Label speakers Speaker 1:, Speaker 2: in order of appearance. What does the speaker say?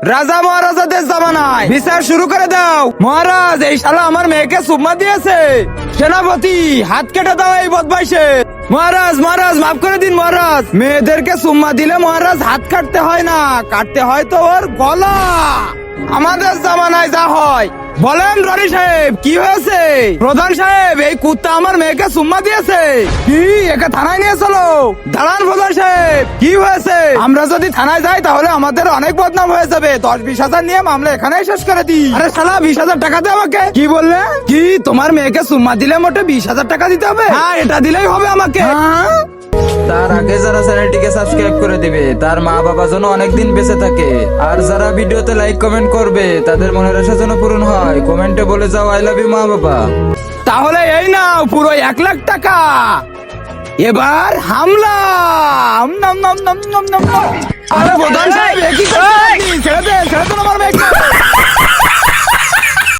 Speaker 1: রাজা মহারাজাদের জামানায় বিচার শুরু করে দাও। মহারাজ, এই শালা আমার মেয়েকে সুম্মা দিয়েছে। সেনাপতি, হাত কেটে দাও এই বদমাইশে। মহারাজ মহারাজ, মাফ করে দিন মহারাজ। মেয়েদেরকে সুম্মা দিলে মহারাজ হাত কাটতে হয় না, কাটতে হয় তো ওর গলা। আমাদের জামানায় যা হয়। বলেন রানী সাহেব, কি হয়েছে? প্রধান সাহেব, এই কুত্তা আমার মেয়েকে সুম্মা দিয়েছে। কি, একে থানায় নিয়ে চলো। দাঁড়ান প্রধান সাহেব, কি হয়েছে? আমরা যদি থানায় যাই তাহলে আমাদের অনেক বদনাম হয়ে যাবে। 10-20 হাজার নিয়ে মামলা এখানেই শেষ করে দিই। আরে শালা, 20,000 টাকা দে আমাকে। কি বললে? কি, তোমার মেয়েকে সুম্মা দিলে মোটে 20,000 টাকা দিতে হবে? হ্যাঁ, এটা দিলেই হবে আমাকে।
Speaker 2: তার আগে যারা চ্যানেলটিকে সাবস্ক্রাইব করে দিবে তার মা বাবা যেন অনেকদিন বেঁচে থাকে, আর যারা ভিডিওতে লাইক কমেন্ট করবে তাদের মনের আশা যেন পূরণ হয়। কমেন্টে বলে যাও আই লাভ ইউ মা বাবা।
Speaker 1: তাহলে এই নাও পুরো 1 লাখ টাকা। এবার হামলা। নম নম নম নম নম নম। আরে প্রধান সাহেব, এ কি করছেন আপনি? ছেড়ে